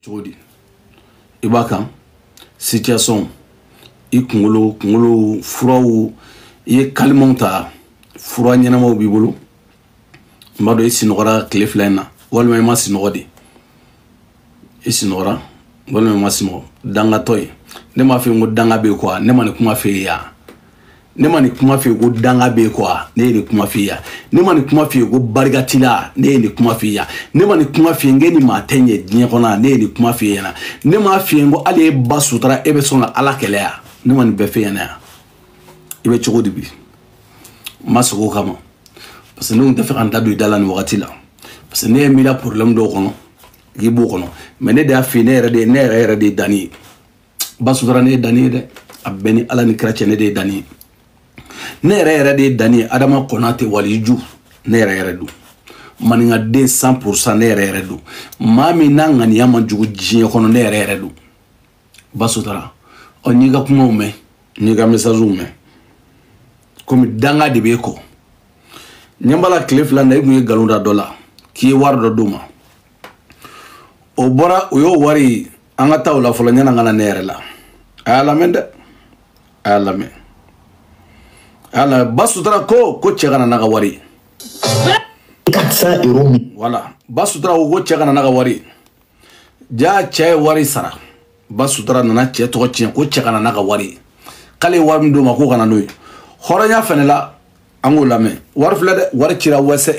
Chodi ibaka situation I kungolo furaw ye kalimonta fura ɲɛnamaw b'i bolo mbado I sinɔgɔra tile fila in na walima I ma sinɔgɔ de I sinɔgɔra walima I ma sinɔgɔ dangatɔ ye ne m'a fɛ ko danga bɛ quoi ne ma ni kuma fɛ ya ne ma ni kuma fɛ ko danga bɛ quoi ne ye ni kuma fɛ ya ne ma ni kuma fɛ ko barika tila ne ye ni kuma fɛ ya ne ma ni kuma fɛ nge ni maa tɛ ɲɛ diɲɛ kɔnɔ ne ye ni kuma fɛ ya ne m'a fɛ ko ale ba sutura e bɛ sɔn ka ala kɛlɛ ya ne ma ni bɛɛ fɛ ya I bɛ cogo di bi ma sogo kama parce que ne tun tɛ fɛ ka n da don I da la nin wagati la parce que ne ye miira problème dɔw kɔnɔ k'i b'o kɔnɔ mais ne de y'a fɛ ne yɛrɛ de ye danni ye ba sutura ne ye danni ye dɛ a bɛɛ ni ala ni kira cɛ ne de ye danni ye ne yɛrɛ de ye danni ye Adama Konate waliju ne yɛrɛ don maninkaden 100% ne yɛrɛ don maa min n'a ŋaniya man jugu diɲɛ kɔnɔ ne yɛrɛ don ba sutura ɔ n'i ka kumaw mɛn n'i ka messagew mɛn komi danga de b'e kɔ ɲɛ b'a la tile fila na I kun ye nkalon da dɔ la k'i ye wari dɔ d'o ma o bɔra o y'o wari an ka taa o la fɔlɔ ɲɛna ka na ne yɛrɛ la a y'a lamɛn dɛ a y'a lamɛn ba sutura ko cɛ ka na n'a ka wari 400 euros voilà ba sutura ko cɛ ka na n'a ka wari ja cɛ ye wari sara ba sutura nana cɛ tɔgɔ tiɲɛ ko cɛ ka na n'a ka wari k'ale ye wari min d'o ma ko ka na n'o ye hɔrɔnya fɛnɛ la an k'o lamɛn wari filɛ dɛ wari cira wɛsɛ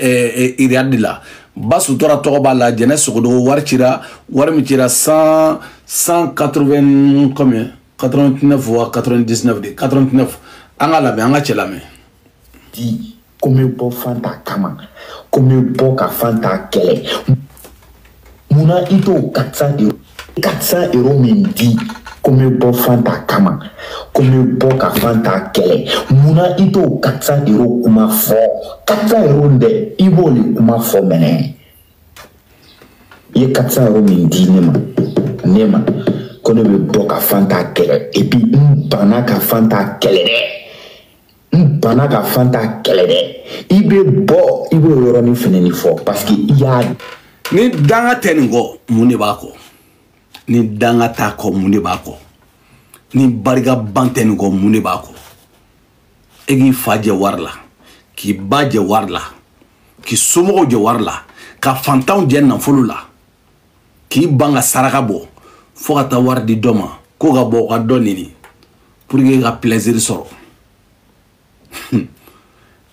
Iriad la ba sutura tɔgɔ b'a la Jɛnɛ Sogodogo wari cira wari min cira 180 combien 89 ou 99 de 89 an ka lamɛn an ka cɛ lamɛn di ko n bɛ bɔ Fanta kama ko n bɛ bɔ ka Fanta kɛlɛ munna I t'o 400 euros min di ko n bɛ bɔ Fanta kama ko n bɛ bɔ ka Fanta kɛlɛ munna I t'o 400 euros kuma fɔ 400 euros dɛ I b'o de kuma fɔ mɛnɛ I ye 400 euros min di ne ma ko ne bɛ bɔ ka Fanta kɛlɛ et puis n banna ka Fanta kɛlɛ dɛ n banna ka Fanta kɛlɛ dɛ I bɛ bɔ I b'o yɔrɔnin fɛnɛ ni fɔ parce que I y'a ni danga tɛ nin kɔ mun de b'a kɔ ni danga t'a kɔ mun de b'a kɔ ni barika ban tɛ nin kɔ mun de b'a kɔ e k'i fa jɛ wari la k'i ba jɛ wari la k'i somɔgɔw jɛ wari la ka fantanw jɛ nafolo la k'i ban ka saraka bɔ fo ka taa wari di dɔ ma ko ka bɔ o ka dɔ ɲini pour que ka plaisir sɔrɔ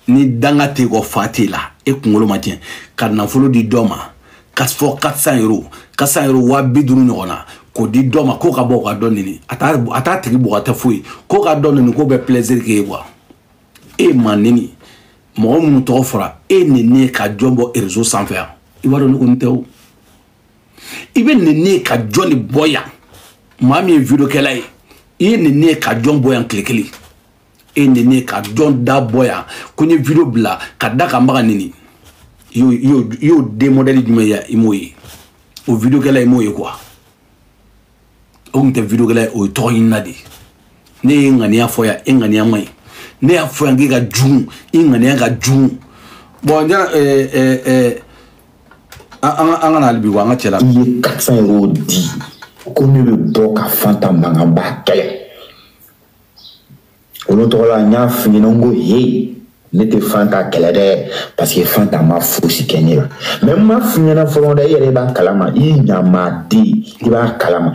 ni danga tɛ kɔ fa tɛ la e kunkolo ma tiɲɛ ka nafolo di dɔ ma ka fɔ 400 euros 400 euros 250 ɲɔgɔn na k'o di dɔ ma ko ka bɔ o ka dɔ ɲini a t'a tigi bɔ ka tɛ foyi ko ka dɔ ɲini ko bɛ plaisir k'e ye quoi e ma neni mɔgɔ minnu tɔgɔ fɔra e neni ka jɔn bɔ réseau sanfɛ yan I b'a dɔn ne kɔni tɛ o I bɛ neni ka jɔn de bɔ yan maa min ye video kɛla ye I ye neni ka jɔn bɔ yan tile kelen e neni ka jɔn da bɔ yan ko n ye video bila ka da ka n baga neni I y'o den modèle jumɛn ye I m'o ye o video kɛla I m'o ye quoi o tun tɛ video kɛla ye o ye tɔgɔ ɲinina de ne ye ŋaniya fɔ yan e ŋaniya man ɲi ne y'a fɔ yan k'e ka jugu I ŋaniya ka jugu bon an ka na hali bi wa an ka cɛ la I ye 400 euros di ko ne bɛ bɔ ka Fanta mankanba kɛlɛ olu tɔgɔ la n y'a f'i ɲɛna n ko he ne tɛ Fanta kɛlɛ dɛ parce que Fanta ma fosi kɛ ne la mais n m'a f'i ɲɛna fɔlɔ dɛ I yɛrɛ b'a kalama I ye ɲamaden I b'a kalama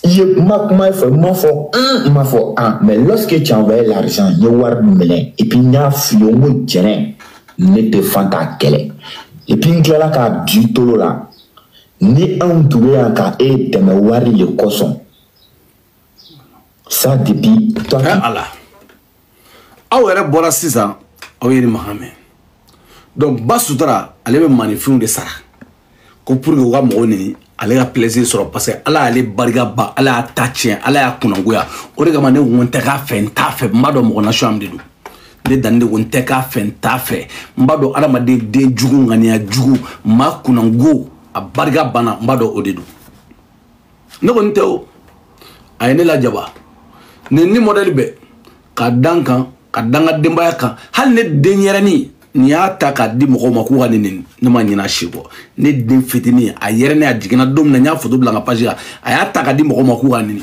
I ye kuma fɔ n m'a fɔ n m'a fɔ mais lorsque tu envoies l'argent n ye wari minɛ et puis n y'a f'i ye n ko Jɛnɛ ne tɛ Fanta kɛlɛ et puis n tilala k'a di tolo la ni anw tun bɛ yan ka e dɛmɛ wari le kosɔn ça depuis toi ala aw yɛrɛ bɔra sisan aw ye ni makan mɛn donc ba sutura ale bɛ maninfinw de sara ko pour que u ka mɔgɔw ɲini ale ka plaisir sɔrɔ parce que ala y'ale barika ban ala y'a ta tiɲɛ ala y'a kunnangoya o de kama ne ko n tɛ k'a fɛ n t'a fɛ n b'a dɔn mɔgɔ nasuam de don ne danni de ko n tɛ k'a fɛ n t'a fɛ n b'a dɔn adamaden den jugu ŋaniya jugu maa kunnango a barika banna n b'a dɔn o de don ne kɔni tɛ o a ye ne lajaba nin ni modèle bɛ ka dan kan ka dan ka denbaya kan hali ne denyɛrɛni ni y'a ta k'a di mɔgɔw ma k'u ka nin ne ma ɲin'a si kɔ ne den fitinin a yɛrɛ ne a jiginna don min na n y'a photo bila n ka page la a y'a ta k'a di mɔgɔw ma k'u ka nin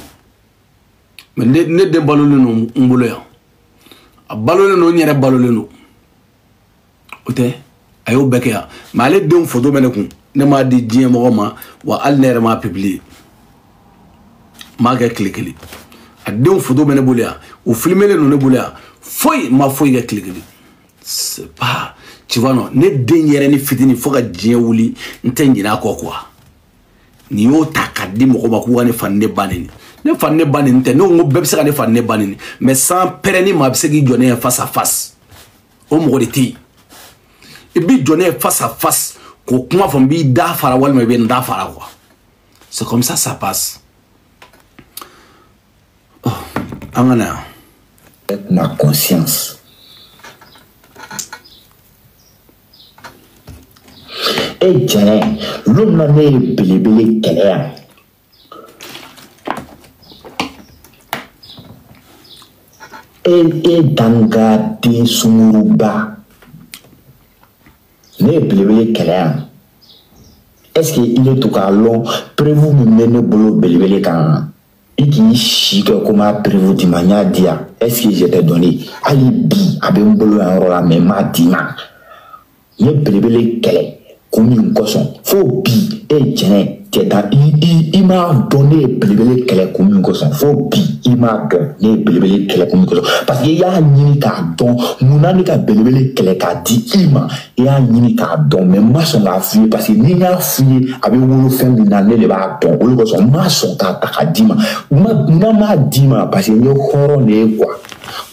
mais ne den balolen don n bolo yan a balolen don n yɛrɛ balolen don o tɛ a y'o bɛɛ kɛ yan mais ale denw photo bɛ ne kun ne m'a di diɲɛ mɔgɔ ma wa hali ne yɛrɛ m'a publier m'a kɛ tile kelen a denw photo bɛ ne bolo yan o filmelen don ne bolo yan foyi ma foyi kɛ tile kelen c'est pas tu vois non ne den yɛrɛ ni fitini fo ka diɲɛ wuli n tɛ ɲinɛ a kɔ quoi ni y'o ta k'a di mɔgɔ ma k'u ka ne fa ni ne ba neni ne fa ni ne ba neni tɛ ne ko bɛɛ bɛ se ka ne fa ni ne ba neni mais sans pɛrɛnni maa bɛ se k'i jɔ ne ye face à face o mɔgɔ de tɛ yen i b'i jɔ ne ye face à face k'o kuma fɔ n b'i da fara walima i bɛ n da fara quoi c'est comme ça ça passe oh an ka na yan. Avec ma conscience. Et Dieu, l'homme n'a pas belébélé qu'elle et danga de sumuruba. Ne belébélé qu'elle est-ce qu'il est tout cas long, prévu me mener boulot belébélé quand et qui chique comme a prévu dimania dia est-ce que je t'ai donné alibi avec bolo en rôle mais ma dima ye belebele kele comme une cochon faut bi et tiens il m'a donné belebele kele comme une cochon faut bi il m'a donné belebele kele comme une cochon parce qu'il y a ni ka don mon ami ka belebele kele ka di ima il y a ni ka don mais moi son a fui parce que ni a fui avec wolo femme de l'année le ba don wolo cochon moi son ka dima ma dima parce que ni horo ne quoi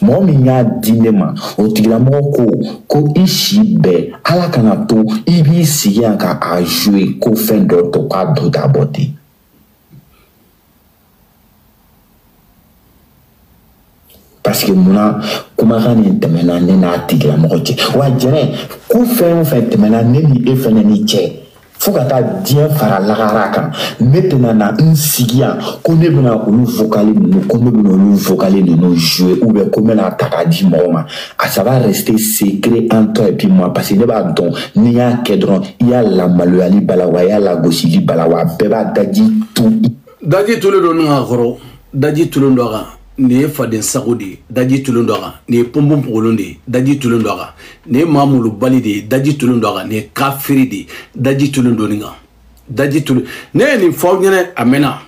moi mi ya dinema o tigila moko ko ishi be ala kana to ibi siya ka a jouer ko fen do to ka do d'abord parce que muna kuma kan temena ne na tigila moko che wa jere ko fen temena ne ni e fen ni che fukata dien fara lagara kan maintenant na nsigia ko ne bina olu vocaler no ko ne bina olu vocaler no jouer ou bien comme na takadi moma ça va rester secret entre toi et puis moi parce que ne ba don ni ya kedron ya la maluali balawa ya la gosili balawa beba daji tout le don nga goro daji tout le ndoga ne faden sagodi daji tout le ndoga ne pombom polondi daji tout le ndoga ne mamulu balide daji tout le ndoga ne kafiri de daji tout le ndoniga daji tout ne ni fo nyene amena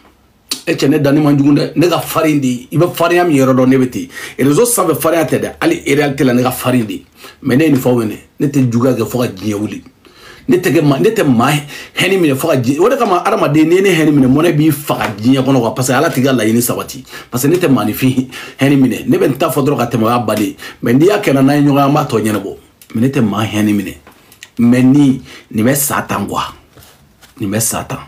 e chene dani manjugunda ne ga farindi ibe fariam yero do ne beti e rezo sambe faria tede ali e realite la ne ga farindi mais ne ni fo wene ne te juga ga fo ga jiewuli ne te ma heni mine fo ga ji wona kama arama de ne heni mine mona bi fa ga jinya kono ko parce que ala tiga la yini sabati parce que ne te manifi heni mine ne ben ta fodro ka te ma bali mais ndi yakena na nyoga ma to nyene bo mais ne te ma heni mine mais ni me satan quoi ni me satan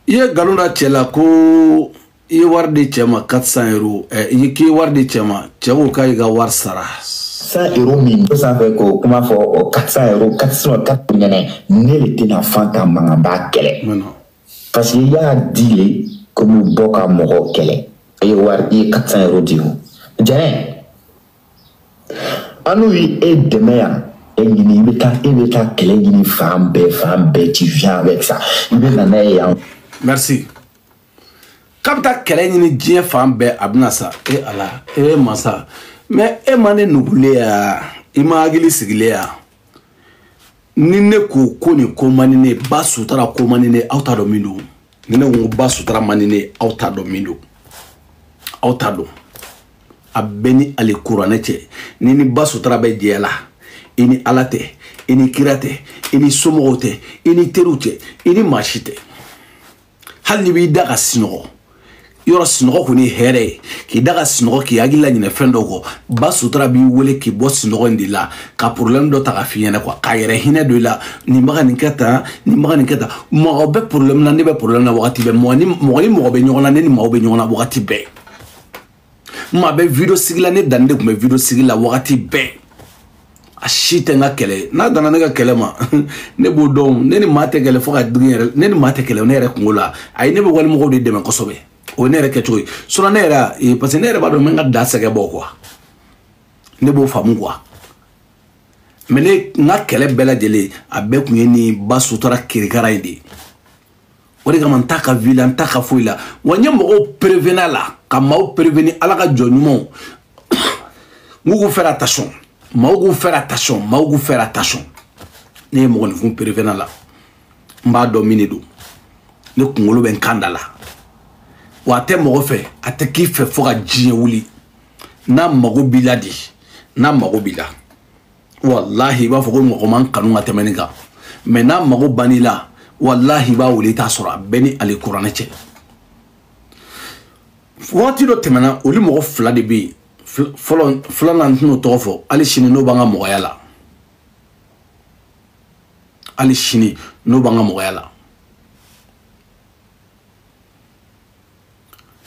ye galunda chela ko i wardi chema 400 euros i ki wardi chema chewo kai ga war sara 100 euros min ça fait ko comment faut 400 euros 404 ne le tina fanta mangamba kele parce qu'il y a dit comme boka moko kele et wardi 400 euros diou jane anui et demain et il beta kele ni femme tu viens avec ça il veut merci comme ta kele ni dien femme be abnasa et ala et masa mais e mane nubule ya imagili sigile ya nine ko ni ko manine ba sutara ko manine auta do mindo nine ngo ba sutara manine auta do mindo auta do abeni ale kuranete nini ba sutara be diela ini alate ini kirate ini somote ini terute ini machite hali bi daga sino yoro sinogo ko ni here ki daga sinogo ki agila nyine fendo ko ba sutra bi wele ki bo sinogo ndila ka problème do ta ka fiena ko ka yere hina do la ni maga ni kata mo be problème na ni be problème na wakati be mo be nyona ni mo be nyona wakati be ma be video sigila ne dande ko me video sigila wakati be ashite nga kele na dana nga kele ma ne bo don ne ni mate kele fo ka dugere ne ni mate kele ne re kungola ay ne be wal mo de deme ko sobe o ne re ke toy so na era e parce ne re ba do menga da sege bo quoi ne b'o faamu quoi mais ne nga kɛlɛ bɛɛ lajɛlen a bɛɛ kun ye ni ba sutura kirikara ye de o de kama n t'a ka vie la n t'a ka foyi la wa n ye mɔgɔw prévenir la ka maaw prévenir ala ka jɔ ɲumanw n k'u faire attention maaw k'u faire attention maaw k'u faire attention ne ye mɔgɔninfin prévenir la n b'a dɔn min de don ne kunkolo bɛ n kan da la wa a tɛ mɔgɔ fɛ a tɛ k'i fɛ fo ka diɲɛ wuli n'a mago b'i la de n'a mago b'i la wallahi i b'a fɔ ko mɔgɔ man kanu ka tɛmɛ nin kan mais n'a mago bann'i la wallahi i b'a wele i t'a sɔrɔ a bɛɛ ni ale kuranɛ cɛ waati dɔ tɛmɛna olu mɔgɔ fila de bɛ yen filanan tɛn'o tɔgɔ fɔ hali sini n'o b'an ka mɔgɔya la hali sini n'o b'an ka mɔgɔya la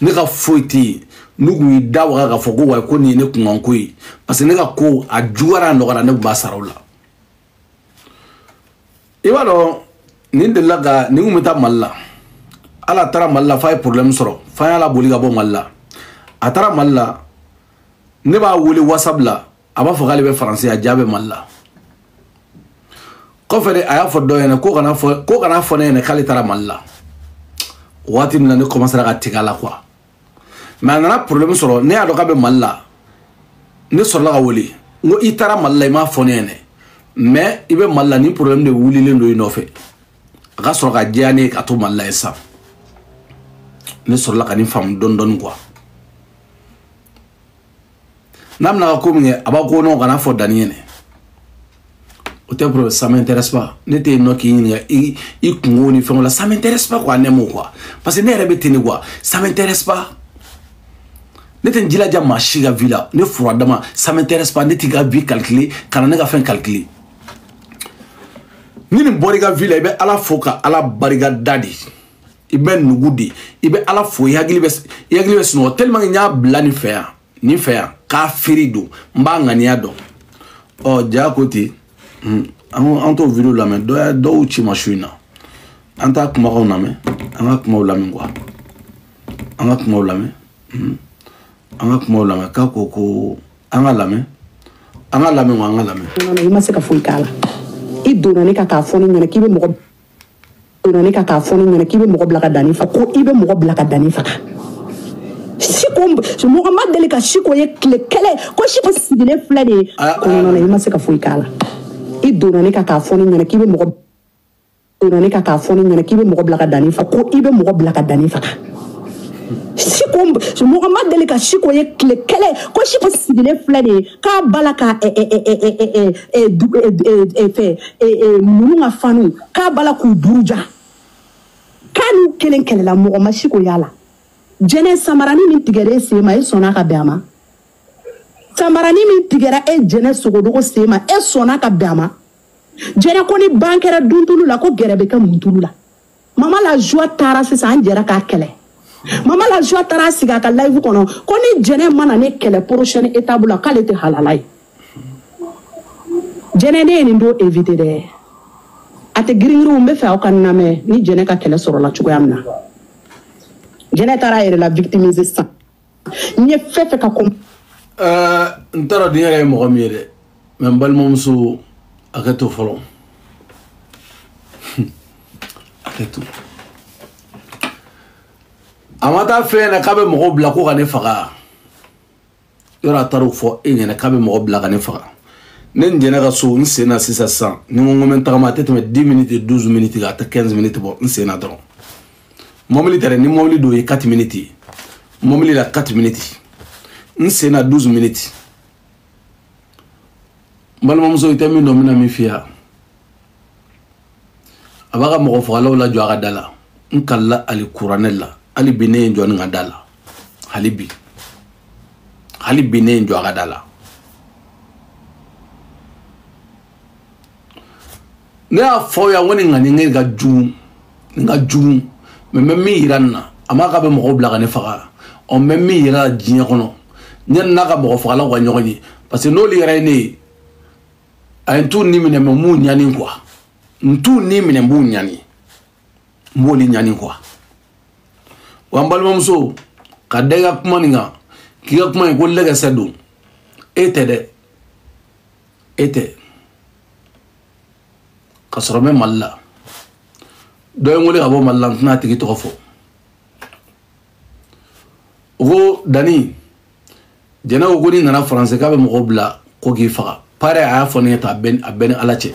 ne ka foyi tɛ yen n'u kun y'i da waga k'a fɔ ko wa ko nin ye ne kunkanko ye parce que ne ka ko a juguyara a nɔgɔyara ne tun b'a sara o la i b'a dɔn nin delila ka nin kun bɛ taa Mali la ala taara Mali la f'a ye problème sɔrɔ f'a y'a laboli ka bɔ Mali la a taara Mali la ne b'a wele WhatsApp la a b'a fɔ k'ale bɛ Faransi a jaa bɛ Mali la kɔfɛ de a y'a fɔ dɔ ɲɛna ko kana fɔ ne ɲɛna k'ale taara Mali la waati min na ne commencera ka tigɛ a la quoi mais a nana problème sɔrɔ ne y'a dɔn k'a bɛ Mali la ne sɔrɔla ka wele n ko i taara Mali la i m'a fɔ ne ɲɛna mais i bɛ Mali la ni problème de wulilen don i nɔfɛ a ka sɔrɔ ka diya ne ye ka to Mali la yen sisan ne sɔrɔla ka nin faamu dɔɔni dɔɔni quoi n'a bɛna ka ko min kɛ a b'a ko non kana fɔ Dani ɲɛna o tɛ problème ça m'intéresse pas ne tɛ yen nɔ k'i ɲininka i kungo ni fɛnw la ça m'intéresse pas quoi ne m'o quoi parce que ne yɛrɛ bɛ ten de quoi ça m'intéresse pas ne tɛ n jilaja maa si ka vie la ne fura dama ça m'intéresse pas ne t'i ka vie calculer kana ne ka fɛn calculer ni nin bɔra i ka vie la i bɛ ala fo ka ala barika da de i bɛ nugu de i bɛ ala fo i hakili bɛ sunɔgɔ tellement que n y'a bila nin fɛ yan k'a feere don n b'a ŋaniya dɔn ɔ jaa ko ten an t'o video lamɛn dɔw ci ma su in na an t'a kumakanw lamɛn an ka kumaw lamɛn quoi an ka kumaw lamɛn k'a ko an ka lamɛn wa an ka lamɛn. I ma se ka foyi k'a la i donna ne ka k'a fɔ ne ɲɛna k'i bɛ mɔgɔ bila ka Dani faga ko i bɛ mɔgɔ bila ka Dani faga siko mɔgɔ ma deli ka siko ye tile kɛlɛ ko siko sigilen filɛ de ye kɔnɔna na i ma se ka foyi k'a la i donna ne ka k'a fɔ ne ɲɛna k'i bɛ mɔgɔ bila ka Dani faga ko i bɛ mɔgɔ bila ka Dani faga siko mɔgɔ ma deli ka siko ye tile kɛlɛ ko siko sigilen filɛ de ye k'a bala ka ninnu ka fanu k'a bala k'u buruja k'a n'u kelen kɛlɛla mɔgɔ ma siko y'a la jɛnɛ samarani min tigɛra e sen ma e sɔnna ka bɛn a ma samarani min tigɛra e jɛnɛ sogodogo sen ma e sɔnna ka bɛn a ma jɛnɛ ko ni ban kɛra duntulu la ko gɛrɛ bɛ kɛ muntulu la mama la joie taara sisan an jɛra k'a kɛlɛ mama la joie taara sigi a ka live kɔnɔ ko ni jɛnɛ mana ne kɛlɛ prochaine étape la k'ale tɛ halala ye jɛnɛ ne ye nin don éviter dɛ a tɛ giringirinw n bɛ fɛ aw ka namɛn ni jɛnɛ ka kɛlɛ sɔrɔla cogoya min na jɛnɛ taara a yɛrɛ la victimiser sisan n ye fɛn fɛn ka n t'a dɔn nin yɛrɛ ye mɔgɔ min ye dɛ mais n balimamuso a kɛ to fɔlɔ a kɛ to a ma taa fɛn na k'a bɛ mɔgɔw bila ko ka ne faga yɔrɔ a taara o fɔ e ɲɛna k'a bɛ mɔgɔ bila ka ne faga ne n jɛna ka so n sen na sisan ni n ko n bɛ tagama a tɛ tɛmɛ 10 minutes 12 minutes a tɛ 15 minutes bɔ n sen na dɔrɔn mobili tɛ dɛ ni mobili don ye 4 minutes ye mobili la 4 minutes n sen na 12 minutes n balimamuso i tɛ min dɔn n bɛna min f'i ye a b'a ka mɔgɔ fagalaw lajɔ a ka da la n kalila ali kuranɛ la hali bi ne ye n jɔ nin ka da la hali bi ne ye n jɔ a ka da la ne y'a fɔ yan ko nin ŋaniya ka jugu mais n bɛ min yira nin na a m'a k'a bɛ mɔgɔw bila ka ne faga n bɛ min yira diɲɛ kɔnɔ yanni n'a ka mɔgɔ fagalaw ka ɲɔgɔn ye parce que n'olu yɛrɛ ye ne ye a ye n t'u ni minɛ mais n b'u ɲani quoi n t'u ni minɛ n b'u ɲani n b'olu ɲani quoi wa n balimamuso ka da i ka kuma nin kan k'i ka kuma in ko lɛgɛsɛ don e tɛ dɛ était kasoro malla do ngoli abo malla na tigi to fo o dani jena o goni nana français ka be mo bla ko gi faga pare a fo ne ta ben alache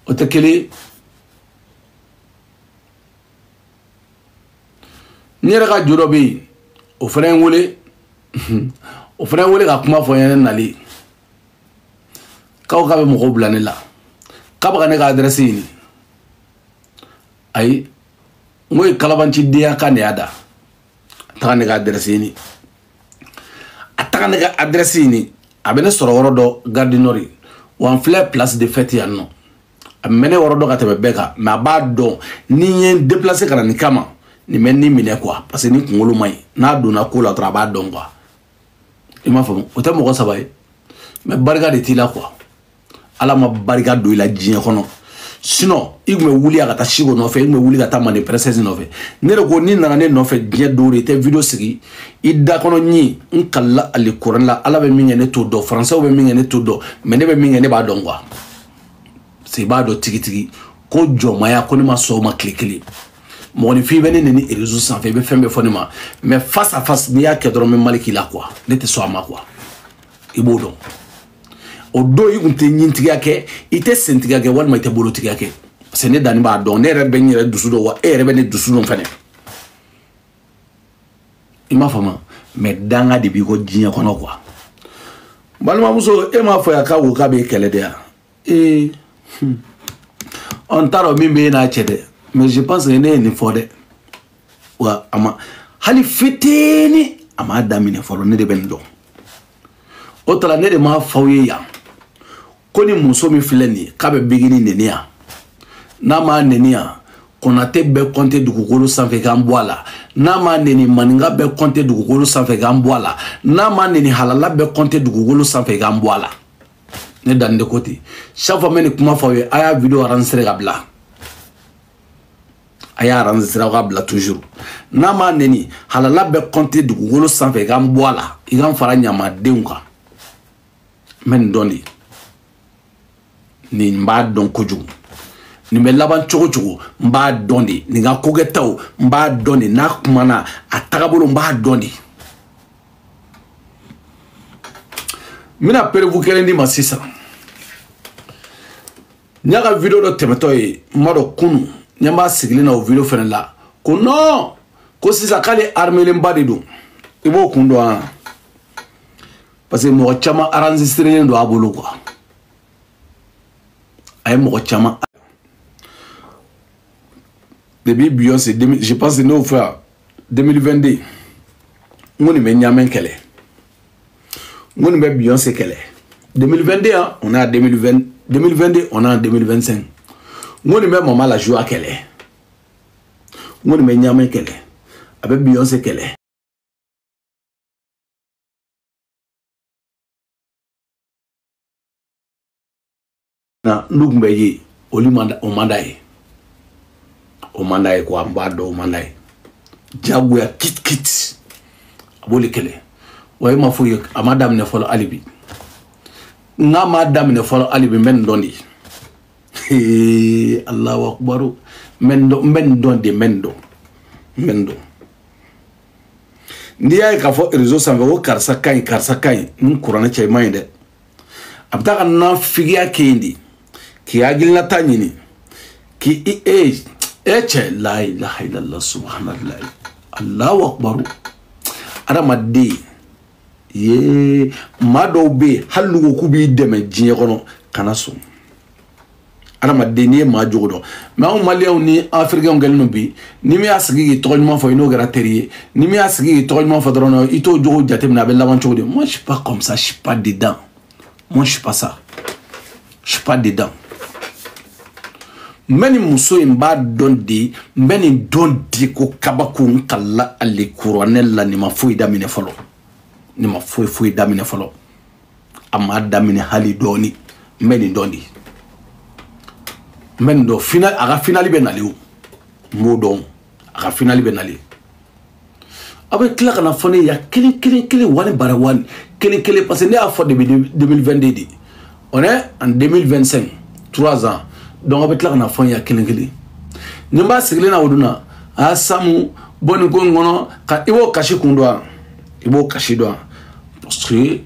o te kele nyere ka juro bi o fere ngole ka kuma fo yene nali kaw ka be mo bla ne la ka ba ne ka adresse ni ay moy kalabanci dia kan yada ta ne ka adresse ni ataka ne ka adresse ni abene soro woro do gardinori wan fleur place de fête yanno amene woro do ka tebe beka ma ba do ni yen déplacer kana ni kama ni men ni mine quoi parce que ni kungolo mai na do na ko la tra ba don quoi ima famo o te mo ko sabay mais barga de tila quoi ala ma barga do ila jinya kono sinon igme wuli aga ta shigo no fe igme wuli ga ta mane princesse no fe ne ko ni na ne no fe jinya do re te video sigi idda kono ni nkalla ali quran la ala be minye ne to do français be minye ne to do mais ne be minye ne ba don quoi c'est ba do tigi ko jomaya ko ni ma so ma klikili mon fi bene ni réseau sans fait be fembe fonema mais face à face ni ya kedro me maliki la quoi ne te so ama quoi ibodo odo yugunte nyintiga ke ite sentiga ke wal ma ite bolotiga ke se ne dani ba don ne rebe nyere dusudo wa rebe ne dusudo fane ima fama me danga de bi ko jinya kono quoi balma muso e ma fo ya ka wo ka be kele dia on taro mimbe na chede mais je pense que ne ni fode wa ama hali fitini ama damine folo ne de bendo otala ne de ma fawye ya koni muso mi fileni kabe bigini nenia na ma nenia konate be konte dugukolo sanfɛ kan boala na ma neni maninga be konte dugukolo sanfɛ kan boala na ma neni halala be konte dugukolo sanfɛ kan boala ne dan de côté chaque fois men kuma fawye aya video enregistrer kabla aya enregistrer kabla toujours na ma neni halala be konte dugukolo sanfɛ kan boala igan fara nyama denka men doni ni mba don kojugu ni me laban chogo mba doni ni ga kogetaw mba doni na kumana atagabolo mba doni mina perevu kelendi masisa nyaga video do temetoy mado kunu nyamba sigili na video fene la ko non ko sisa kale armele mbade do ibo kundo parce que mo chama enregistrer ndo abolo quoi ay mo chama depuis Beyoncé je pense no frère 2022 ngoni me nyamen kele ngoni be Beyoncé kele 2022 on a 2022 on a 2025 ngoni me maman la joie kele ngoni me nyamen kele avec Beyoncé kele na ndugumbe yi olimanda o mandaye ko ambado o mandaye jagu ya kit aboli kele way ma fuye amadam ne folo alibi na madam ne folo alibi men dondi Allahu akbar men do ndiya ka fo réseau sanve o karsa kay nun qur'an cey mayde abta kan na figiya kendi ki agilna tanyini ki eche la ilaha illallah subhanallah Allahu akbar aramade ye mado be halugo kubi deme jiye kono kanaso aramade ni ma jogodo ma on malion ni africain ngalno bi ni mi asigi tognement fo ino graterie ni mi asigi tognement fo drono ito jogo jatem na be laban chogode moi je suis pas comme ça, je suis pas dedans, moi je suis pas ça, je suis pas dedans. Meni muso imba dondi meni dondi ko kabaku nkalla ali kuranella ni mafui damine folo ni mafui damine folo ama damine hali doni meni dondi meni do final aga finali benali o modon aga finali benali avec la kana fone ya kili wani bara wani kili parce que ne a fo de 2022 di On est en 2025, 3 ans. Donc on va être là, on a fait un kili. Nous va se na oduna. A samu boni gongono ka iwo kashi kundwa. Iwo kashi doa. Parce que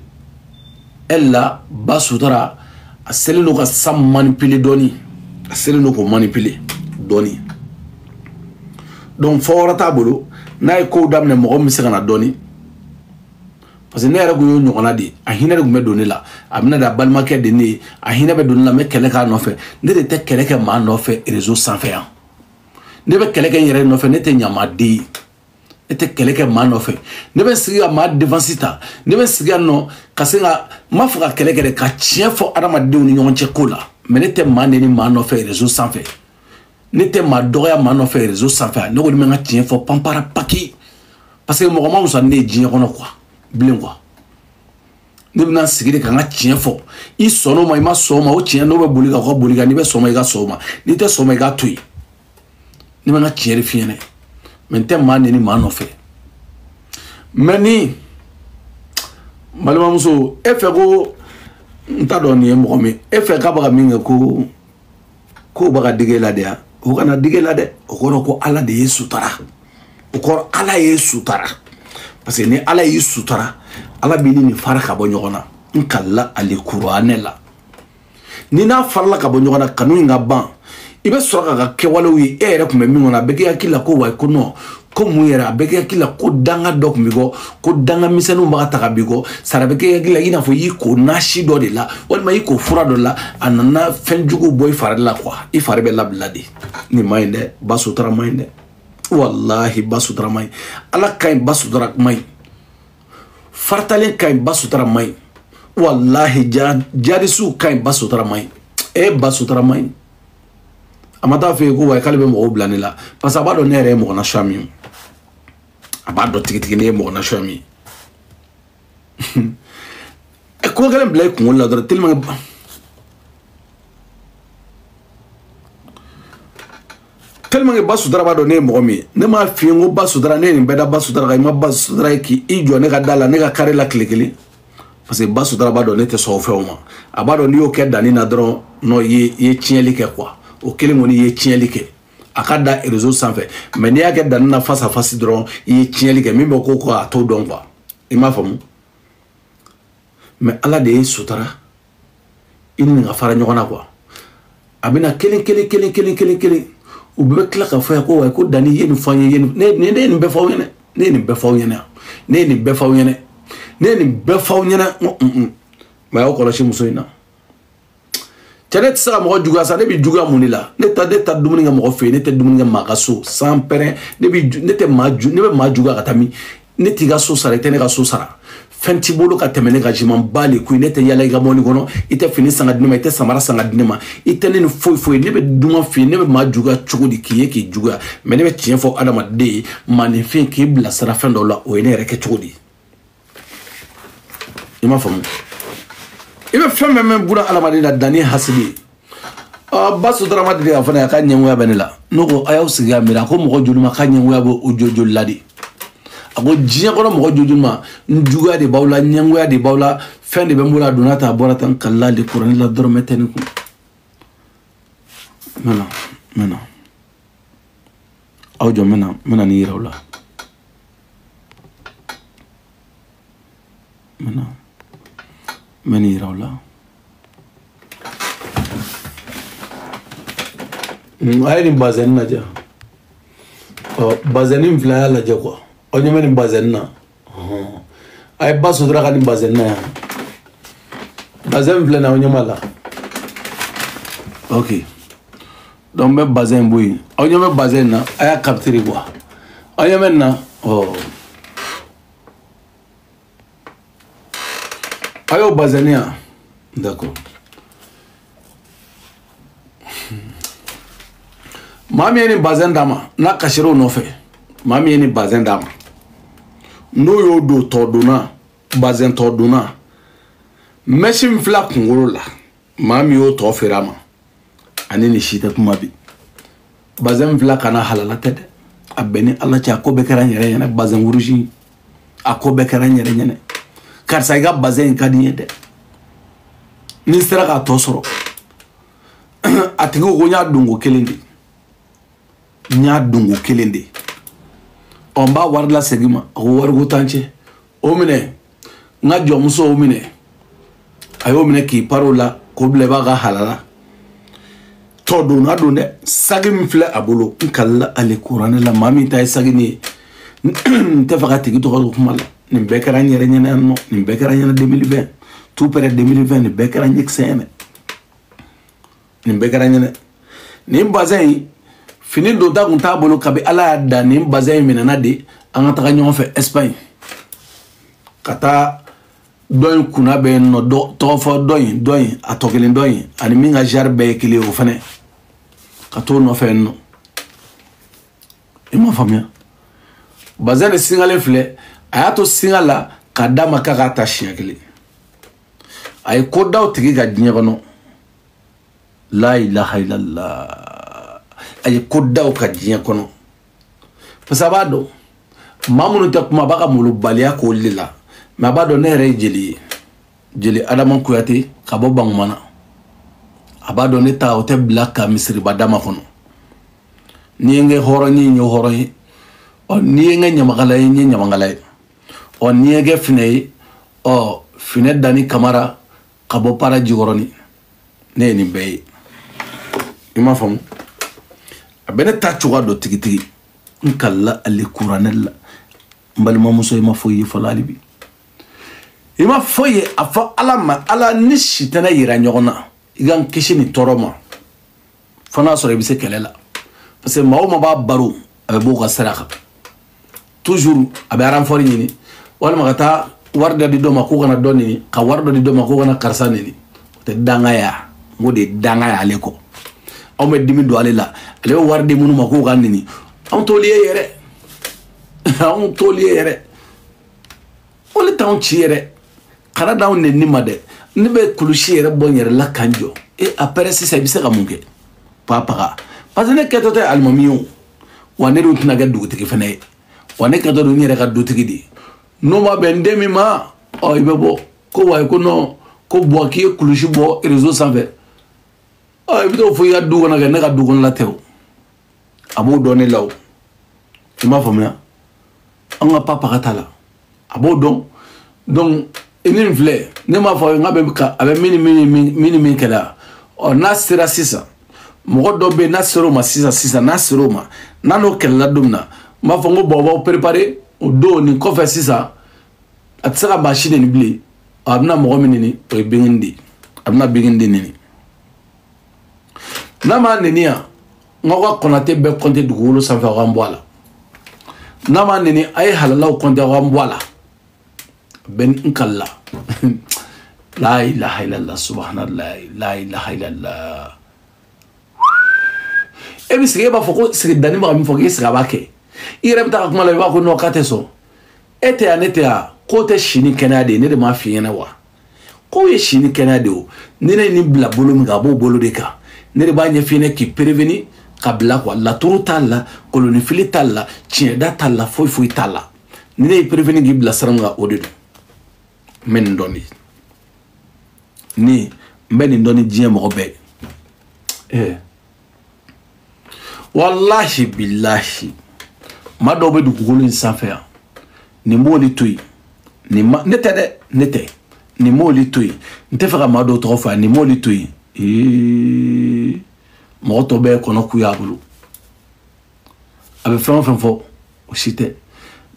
elle là bas soutara a celle no ka sam manipuler doni. A celle no ko manipuler doni. Donc fora tabolo na ko damne mo mi se kana doni. Parce que ne yɛrɛ kun y'o ɲɔgɔnna de a hinɛ de kun bɛ don ne la a bɛna da balimakɛ de ne ye a hinɛ bɛ don ne la n bɛ kɛlɛ k'a nɔfɛ ne de tɛ kɛlɛ kɛ maa nɔfɛ réseau sanfɛ yan ne bɛ kɛlɛ kɛ n yɛrɛ nɔfɛ ne tɛ ɲamaden ye ne tɛ kɛlɛ kɛ maa nɔfɛ ne bɛ sigi ka maa défense ta ne bɛ sigi yan nɔ ka se ka n m'a fɔ ka kɛlɛ kɛ dɛ ka tiɲɛ fɔ adamadenw ni ɲɔgɔn cɛ ko la mais ne tɛ maa neni maa nɔfɛ réseau sanfɛ ne tɛ maa dɔgɔya maa nɔfɛ réseau sanfɛ ne kɔni bɛ n ka tiɲɛ fɔ panpara paki parce que mɔgɔ ma wusa ne ye diɲɛ kɔnɔ quoi bilen quoi ne bɛna sigi de ka n ka tiɲɛ fɔ i sɔnna o ma i ma sɔn o ma o tiɲɛ n'o bɛ boli ka o ka boli ka n'i bɛ sɔn o ma i ka sɔn o ma n'i tɛ sɔn o ma i k'a to yen ne bɛ n ka tiɲɛ de f'i ɲɛna mais n tɛ maa neni maa nɔfɛ mais ni balimamuso e fɛ ko n t'a dɔn nin ye mɔgɔ min e fɛ k'a bɛ ka min kɛ ko k'o bɛ ka digi e la de ya o kana digi e la dɛ o kɔrɔ ko ala de ye sutara o kɔrɔ ala ye sutara. Parce que ni ala y'i sutara ala b'i ni fara ka bɔ ɲɔgɔn na n kalila ale kuranɛ la ni n'a farala ka bɔ ɲɔgɔn na kanu in ka ban i bɛ sɔrɔ ka ka kɛwalew ye e yɛrɛ tun bɛ min kɔnɔ a bɛ kɛ hakili la ko wa ko non ko mun yɛrɛ a bɛ kɛ hakili la ko danga dɔ tun bɛ kɔ ko danga misɛnninw b'a ka ta ka b'i kɔ sara bɛ kɛ hakili la i n'a fɔ i y'i ko nasi dɔ de la walima i ko fura dɔ la a nana fɛn juguw bɔ i fari la quoi i fari bɛ labila de nin ma ɲi dɛ ba sutara ma ɲi dɛ. Wallahi ba sutara mai ala kain ba sutara mai fartalen kain ba sutara mai wallahi jarisu kain ba sutara mai ba sutara mai amata fe ko way kalbe mo blani la parce que abado nere mo na shami abado tiki ne mo na shami e ko galen blay ko la dara tellement que basudara ba do ne mo mi ne ma fi ngo basudara ne ni beda basudara ga ma basudara ki i jo ne ga dala ne ga kare la klikili parce que basudara ba do ne te so fe o ma abado ni o ke dani na dron no ye tienli ke quoi o kele ngoni ye tienli ke akada réseau sanfɛ mais ni ya ke dani na face à face dron ye tienli ke mimbo ko ko ato don quoi i ma famu mais ala de sutara inni ga fara nyogona quoi abina kele u bɛ tila ka fɔ ko wa ko dani ye nin fɔ n ye ne nin bɛɛ fɔ aw ɲɛna ne ye nin bɛɛ fɔ aw ɲɛna ne ye nin bɛɛ fɔ aw ɲɛna ne ye nin bɛɛ fɔ aw ɲɛna mais aw kɔlɔsi muso in na cɛ ne tɛ se ka mɔgɔ juguya sa ne bɛ juguya mun de la ne ta dumuni kɛ mɔgɔ fɛ yen ne tɛ dumuni kɛ maa ka so sans pɛrɛn ne bɛ maa juguya ka taa min ne t'i ka so sara i tɛ ne ka so sara fɛn t'i bolo ka tɛmɛ ne ka jiman ba le koyi ne tɛ yala i ka mɔbili kɔnɔ i tɛ fini san ka di ne ma i tɛ samara san ka di ne ma i tɛ ne ni foyi ne bɛ duman f'i ye ne bɛ maa juguya cogo di k'i ye k'i juguya mais ne bɛ tiɲɛ fɔ adamaden ye maaninfin k'i bilasira fɛn dɔw la o ye ne yɛrɛ kɛ cogo di i m'a faamu i bɛ fɛn fɛn mɛn buna adamaden la danni hasidi ye ba sutara ma deli ka fɔ ne ye a ka ɲɛngoya bɛ ne la ne ko a y'aw sigi ka miiri a ko mɔgɔ joli ma k'a ɲɛngoya bɛ o joli la de a ko diɲɛ kɔnɔ mɔgɔ joli ma n juguya de b'aw la ɲɛngoya de b'aw la fɛn de bɛ n bolo a donna tan a bɔra tan kalila de kuranɛ la dɔrɔmɛ tɛ ne kun n bɛ na aw jɔ n bɛ na nin yira aw la n bɛ nin yira aw la a ye nin bazɛni lajɛ bazɛni min filɛ a y'a lajɛ quoi aw ɲɛ bɛ nin bazɛni na a ye ba sutura ka nin bazɛni na yan bazɛn filɛ nin aw ɲɛ b'a la ok donc n bɛ bazɛn bɔ yen aw ɲɛ bɛ bazɛn na a y'a capturer quoi aw ɲɛ bɛ nin na a y'o bazɛni yan d'accord maa min ye nin bazɛn d'a ma n'a kasira o nɔfɛ maa min ye nin bazɛn d'a ma n'o y'o don tɔdonna bazɛn tɔdonna mɛsi min filɛ kunkolo la maa min y'o tɔ feere a ma ani nin si tɛ kuma bi bazɛn min filɛ kana halala tɛ dɛ a bɛn ni ala cɛ a ko bɛɛ kɛra n yɛrɛ ɲɛna bazɛn wurusi a ko bɛɛ kɛra n yɛrɛ ɲɛna karisa i ka bazɛn in ka di n ye dɛ ni sera ka to soro atigo ko nya dungo kelende nya dungo kelende on ba warla segima o wargo tanche o mine nga jomuso o mine ayo mine ki parola ko bleba ga halala todo na donde sagi mi fle abolo nkalla ale qur'an la mami tay sagi ni te fakati ki to ko mala ni bekara nyere nyene no ni bekara nyene 2020 tout près 2020 ni bekara nyek sene ni bekara nyene ni bazin fini do da kunta bolo kabe ala da ni bazin minana de an ta ganyo fe Espagne kata doyin kuna be no do to fo doyin atokelen doyin ani minga jarbe kile o fane kato no fe no ima famia bazin singale fle ayato singala kadama kaka ta shiakile ay kodaw tigi ga dinyagono la ilaha illallah ay kodaw ka dinyagono fasabado mamunu ta kuma baka mulu baliya ko lila mabado ne re jeli adama kuyati kabo bangmana abado ne ta ote blaka misri badama kono ni nge horo ni nyo horo o ni nge nyamagala o ni nge fine o fine dani kamara kabo para jigoroni ne ni bey ima fam abene ta chuga do tigitigi nkalla ali kuranella mbalma muso ima foyi falalibi ima foyi afa alama ala nishi tana yira nyogona igan kishini toroma fana sore bise kelela parce que maoma ba baro abe boka saraka toujours abe aran ni wala magata warda di doma ko kana doni ka wardo di doma ko kana karsane ni te dangaya ngode dangaya aleko o me dimi do alela ale warde munu mako kan ni on toliye yere ole taw ci yere kara daw ne ni made ni be kulushi yere bon yere la kanjo et après c'est bisa ka munke papa parce que keto te almamiyo wane ru tuna ga dugutiki fene wane keto do ni yere ka dugutiki di no ma bendemi ma o ibebo ko way ko no ko boaki kulushi bo réseau sanfé o ibito fo ya dugona ga na ga dugon la tew abo donné law ima famia anga papa katala abo don donc enin vle ne ma fo nga be ka abe mini kala o nasira sisa mo do be nasiro ma sisa nasiro ma nano kala dumna ma fo ngo bobo préparer o do ni ko fa sisa atsaka machine ni bli abna mo minini o bingindi abna bingindi nini nama nenia ngoko konate be konte dugulu sanfa wambwala nama nini ay halalaw konte wambwala ben nkalla la ilaha illallah subhanallah la ilaha illallah ebi sige ba foko sige dani ba mi foki sige ba ke iremta kuma la ba ko no kateso ete anete a kote shini kenade ne de ma fiyena wa ko ye shini kenade o ne ni bla bolo mi ga bo bolo de ka ne de ba nya fiyene ki prévenir kabla kwa la turu talla koloni fili talla chieda talla foi talla ne de prévenir gi bla saranga odedo men doni ni mbeni doni jiye mo be wallahi billahi ma do be du gulu sanfea ni moli tuy ni ma nete ni moli tuy nte fera ma do to fa ni moli tuy mo to be kono ku ya bulu abe fo o shite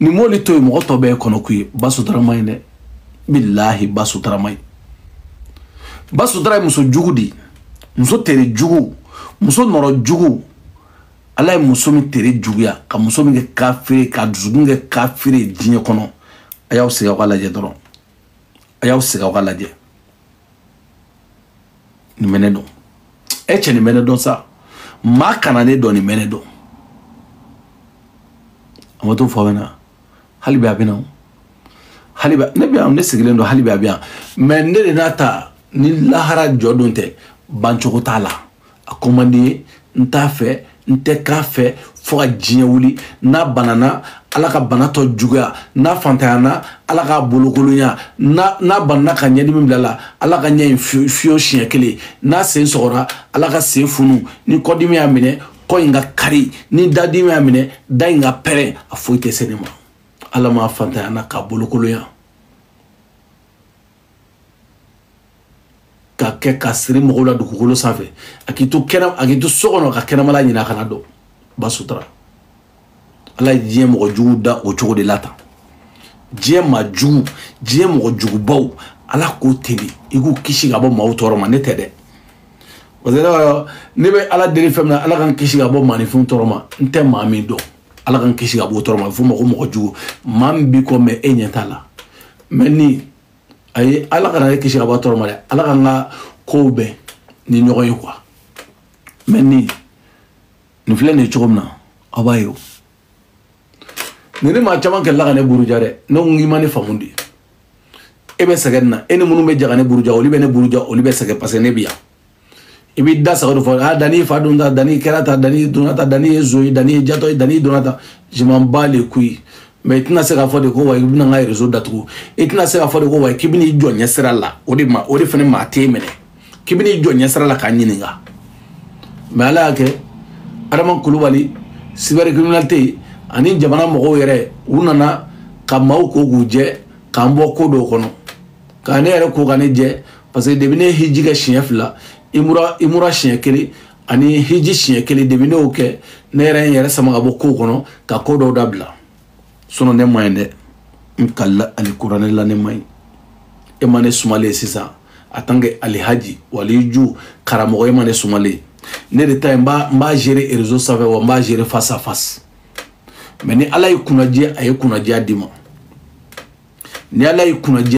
ni moli tuy mo to be kono ku basu dramayne billahi basu dramay muso jugudi muso tere jugu muso noro jugu ala muso mi tere juguya ka muso mi ke kafire ka dugunge kafire dinye kono ayaw siga wala je doron ayaw siga wala je ni menedo eche ni menedo sa ma kana ne do ni menedo amoto fawena halibe abina haliba ne biya ne sigilendo halibe abia men ne nata ni lahara jodonte banchoko tala akomandi ntafe nte k'a fɛ fo ka diɲɛ wuli n'a banana ala ka bana tɔ juguya n'a fantayana ala ka bolokolonya n'a banana ka ɲɛdimi bila la ala ka ɲɛ in fiyo siɲɛ kelen n'a sen sɔgɔra ala ka sen funu ni kɔdimi y'a minɛ kɔ in ka kari ni dadimi y'a minɛ da in ka pɛrɛn a foyi tɛ se ne ma ala m'a fantayana k'a bolokolonya ka kɛ ka siri mɔgɔw la dugukolo sanfɛ a k'i to so kɔnɔ ka kɛnɛmala ɲini a kana dɔn ba sutura ala ye diɲɛ mɔgɔ jugu da o cogo de la tan diɲɛ ma jugu diɲɛ mɔgɔ jugubaw ala k'o teli i k'u kisi ka bɔ maaw tɔɔrɔ ma ne tɛ dɛ parce que ne bɛ ala deli fɛn min na ala k'an kisi ka bɔ maaninfinw tɔɔrɔ ma n tɛ maa min dɔn ala k'an kisi ka bɔ tɔɔrɔ ma fo ma ko mɔgɔ jugu maa min b'i kɔ mɛ e ɲɛ t'a la mɛ ni ayi ala kana ne kisi ka bɔ tɔɔrɔ ma dɛ ala k'an ka kow bɛn ni ɲɔgɔn ye quoi mɛ nin filɛ nin ye cogo min na aw b'a ye o ni maa caman kɛlɛla ka ne buruja dɛ ne ko k'i ma ne faamu de e bɛ sɛgɛn na e ni minnu bɛ jaga ne buruja olu bɛ ne buruja olu bɛ sɛgɛn parce que ne bɛ yan i b'i da sago de fɔ ah dani fa dun ta dani kɛra ta dani donna ta dani ye zo ye dani ye jatɔ ye dani donna ta je m'en bats les couilles mais i tɛna se k'a fɔ de ko wa i bɛna n ka réseau datugu i tɛna se k'a fɔ de ko wa k'i bɛna i jɔ ɲɛsira la o de fana maa t'e minɛ k'i bɛna i jɔ ɲɛsira la k'a ɲininka mais ala y'a kɛ Adama Kulubali cybercriminalité ani jamana mɔgɔw yɛrɛ u nana ka maaw ko k'u jɛ k'an bɔ ko dɔw kɔnɔ ka ne yɛrɛ ko ka ne jɛ parce que depuis ne ye hiji kɛ siɲɛ 2 imura siɲɛ 1 ani hiji siɲɛ 1 depuis ne y'o kɛ ne yɛrɛ n yɛrɛ sama ka bɔ ko kɔnɔ ka ko dɔw dabila sinon ne man ɲi dɛ n kalila ali kuranɛ la ne man ɲi e ma ne sumalen sisan en tant que alihaji waliju karamɔgɔ e ma ne sumalen ne de ta ye n b'a gérer réseau sanfɛ wa n b'a gérer face à face mais ni ala ye kunajɛ a ye kunajɛ di ma ni ala ye kunajɛ